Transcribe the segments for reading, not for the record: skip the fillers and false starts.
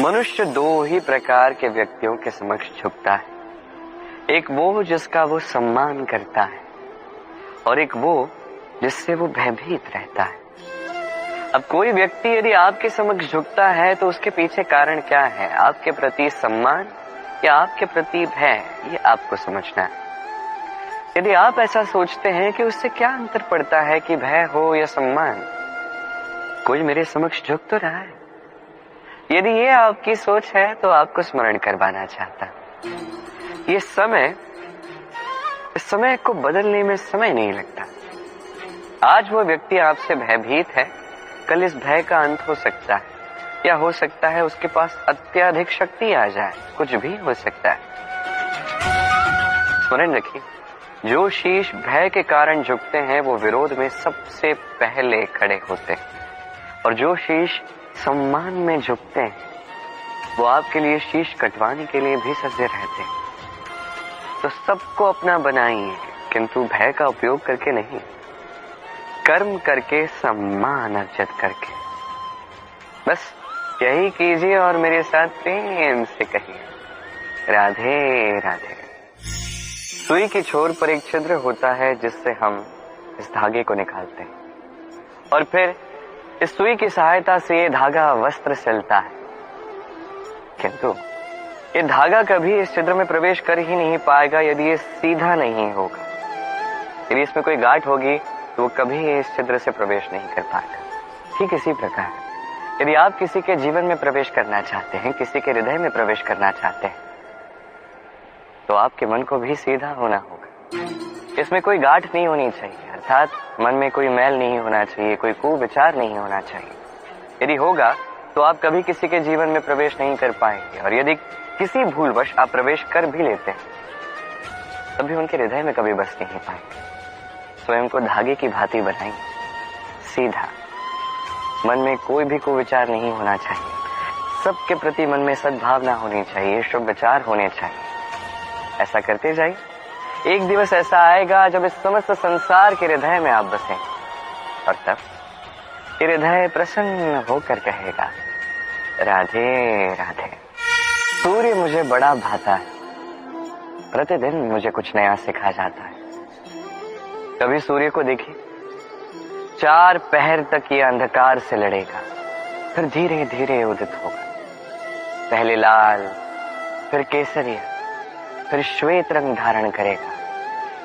मनुष्य दो ही प्रकार के व्यक्तियों के समक्ष झुकता है। एक वो जिसका वो सम्मान करता है और एक वो जिससे वो भयभीत रहता है। अब कोई व्यक्ति यदि आपके समक्ष झुकता है तो उसके पीछे कारण क्या है? आपके प्रति सम्मान या आपके प्रति भय, ये आपको समझना है। यदि आप ऐसा सोचते हैं कि उससे क्या अंतर पड़ता है कि भय हो या सम्मान, कोई मेरे समक्ष झुक तो रहा है। यदि ये आपकी सोच है तो आपको स्मरण करवाना चाहता। ये समय को बदलने में समय नहीं लगता। आज वो व्यक्ति आपसे भयभीत है, कल इस भय का अंत हो सकता है, या हो सकता है उसके पास अत्यधिक शक्ति आ जाए, कुछ भी हो सकता है। स्मरण रखिए, जो शीश भय के कारण झुकते हैं वो विरोध में सबसे पहले खड़े होते हैं, और जो शीश सम्मान में झुकते हैं वो आपके लिए शीश कटवाने के लिए भी सजे रहते हैं। तो सबको अपना बनाइए, किंतु भय का उपयोग करके नहीं, कर्म करके, सम्मान अर्जित करके। बस यही कीजिए और मेरे साथ प्रेम से कहिए, राधे राधे। सुई की छोर पर एक छिद्र होता है जिससे हम इस धागे को निकालते हैं, और फिर इस सुई की सहायता से ये धागा वस्त्र सिलता है। किंतु ये धागा कभी इस छिद्र में प्रवेश कर ही नहीं पाएगा यदि ये सीधा नहीं होगा। यदि इसमें कोई गांठ होगी तो वो कभी इस छिद्र से प्रवेश नहीं कर पाएगा। ठीक इसी प्रकार यदि आप किसी के जीवन में प्रवेश करना चाहते हैं, किसी के हृदय में प्रवेश करना चाहते हैं, तो आपके मन को भी सीधा होना होगा। इसमें कोई गांठ नहीं होनी चाहिए, अर्थात मन में कोई मैल नहीं होना चाहिए, कोई कुविचार नहीं होना चाहिए। यदि होगा तो आप कभी किसी के जीवन में प्रवेश नहीं कर पाएंगे, और यदि किसी भूलवश आप प्रवेश कर भी लेते हैं तभी उनके हृदय में कभी बस नहीं पाएंगे। स्वयं को धागे की भांति बनाएंगे, सीधा। मन में कोई भी कुविचार नहीं होना चाहिए, सबके प्रति मन में सद्भावना होनी चाहिए, शुभ विचार होने चाहिए। ऐसा करते जाइए, एक दिवस ऐसा आएगा जब इस समस्त संसार के हृदय में आप बसेंगे, और तब हृदय प्रसन्न होकर कहेगा, राधे राधे। सूर्य मुझे बड़ा भाता है, प्रतिदिन मुझे कुछ नया सिखा जाता है। कभी सूर्य को देखिए, 4 पहर तक ये अंधकार से लड़ेगा, फिर धीरे धीरे उदित होगा। पहले लाल, फिर केसरिया, फिर श्वेत रंग धारण करेगा,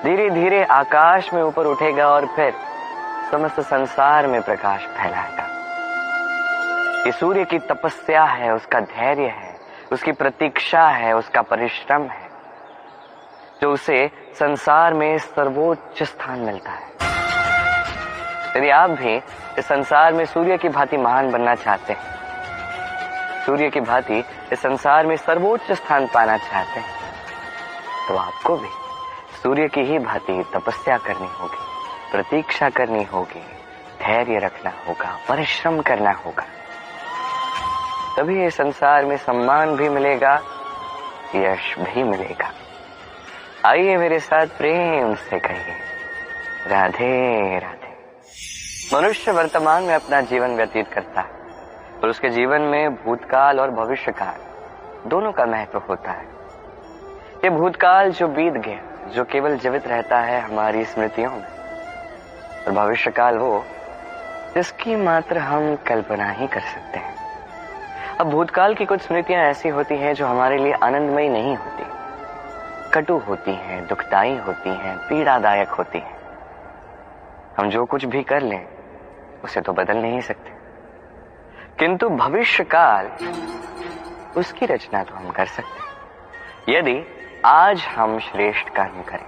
धीरे धीरे आकाश में ऊपर उठेगा और फिर समस्त संसार में प्रकाश फैलाएगा। ये सूर्य की तपस्या है, उसका धैर्य है, उसकी प्रतीक्षा है, उसका परिश्रम है, जो उसे संसार में सर्वोच्च स्थान मिलता है। यदि आप भी इस संसार में सूर्य की भांति महान बनना चाहते हैं, सूर्य की भांति इस संसार में सर्वोच्च स्थान पाना चाहते हैं, तो आपको भी सूर्य की ही भांति तपस्या करनी होगी, प्रतीक्षा करनी होगी, धैर्य रखना होगा, परिश्रम करना होगा। तभी इस संसार में सम्मान भी मिलेगा, यश भी मिलेगा। आइए मेरे साथ प्रेम से कहिए, राधे राधे। मनुष्य वर्तमान में अपना जीवन व्यतीत करता है, और उसके जीवन में भूतकाल और भविष्यकाल दोनों का महत्व होता है। ये भूतकाल जो बीत गया, जो केवल जीवित रहता है हमारी स्मृतियों में, और भविष्यकाल वो जिसकी मात्र हम कल्पना ही कर सकते हैं। अब भूतकाल की कुछ स्मृतियां ऐसी होती हैं जो हमारे लिए आनंदमयी नहीं होती, कटु होती हैं, दुखदायी होती हैं, पीड़ादायक होती हैं। हम जो कुछ भी कर लें उसे तो बदल नहीं सकते, किंतु भविष्यकाल, उसकी रचना तो हम कर सकते हैं। यदि आज हम श्रेष्ठ कर्म करें,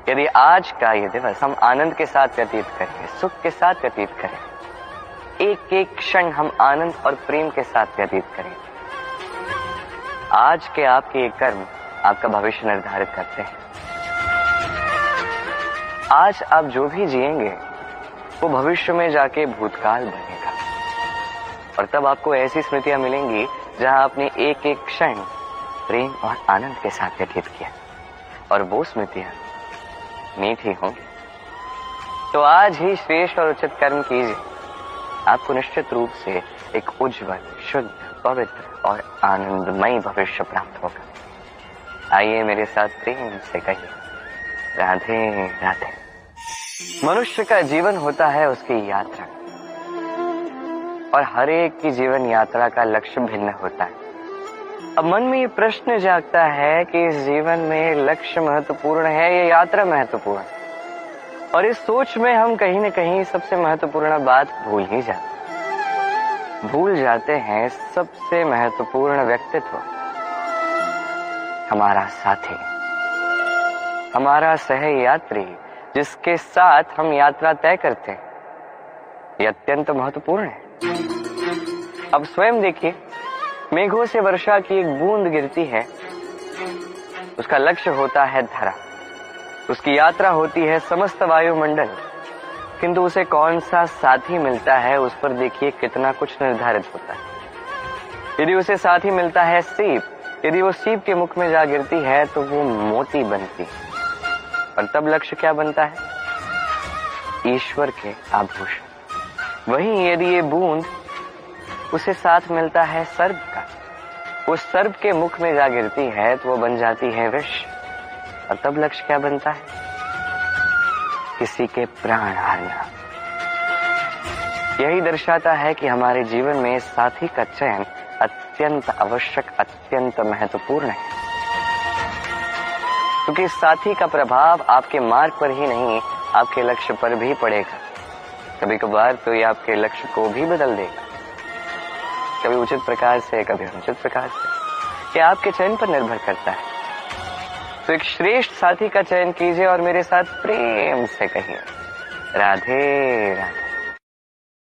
यदि आज का ये दिवस हम आनंद के साथ व्यतीत करें, सुख के साथ व्यतीत करें, एक एक क्षण हम आनंद और प्रेम के साथ व्यतीत करें, आज के आपके ये कर्म आपका भविष्य निर्धारित करते हैं। आज आप जो भी जिएंगे वो भविष्य में जाके भूतकाल बनेगा, और तब आपको ऐसी स्मृतियां मिलेंगी जहां आपने एक एक क्षण प्रेम और आनंद के साथ व्यतीत किया, और वो स्मृतियां मीठी होंगी। तो आज ही श्रेष्ठ और उचित कर्म कीजिए, आपको निश्चित रूप से एक उज्जवल, शुद्ध, पवित्र और आनंदमयी भविष्य प्राप्त होगा। आइए मेरे साथ प्रेम से कहिए, राधे राधे। मनुष्य का जीवन होता है उसकी यात्रा, और हर एक की जीवन यात्रा का लक्ष्य भिन्न होता है। अब मन में ये प्रश्न जागता है कि इस जीवन में लक्ष्य महत्वपूर्ण है या यात्रा महत्वपूर्ण, और इस सोच में हम कहीं न कहीं सबसे महत्वपूर्ण बात भूल जाते हैं सबसे महत्वपूर्ण व्यक्तित्व, हमारा साथी, हमारा सहयात्री, जिसके साथ हम यात्रा तय करते हैं। ये अत्यंत महत्वपूर्ण है। अब स्वयं देखिए, मेघों से वर्षा की एक बूंद गिरती है, उसका लक्ष्य होता है धरा, उसकी यात्रा होती है समस्त वायुमंडल, किंतु उसे कौन सा साथी मिलता है उस पर देखिए कितना कुछ निर्धारित होता है। यदि उसे साथी मिलता है सीप, यदि वो सीप के मुख में जा गिरती है तो वो मोती बनती है, और तब लक्ष्य क्या बनता है? ईश्वर के आभूषण। वहीं यदि ये बूंद उसे साथ मिलता है सर्प का, उस सर्प के मुख में जा गिरती है तो वो बन जाती है विष, और तब लक्ष्य क्या बनता है? किसी के प्राण हारना। यही दर्शाता है कि हमारे जीवन में साथी का चयन अत्यंत आवश्यक, अत्यंत महत्वपूर्ण है, क्योंकि साथी का प्रभाव आपके मार्ग पर ही नहीं, आपके लक्ष्य पर भी पड़ेगा। कभी कभार तो ये आपके लक्ष्य को भी बदल देगा, कभी उचित प्रकार से, कभी अनुचित प्रकार से। ये आपके चयन पर निर्भर करता है। तो एक श्रेष्ठ साथी का चयन कीजिए और मेरे साथ प्रेम से कहिए, राधे राधे।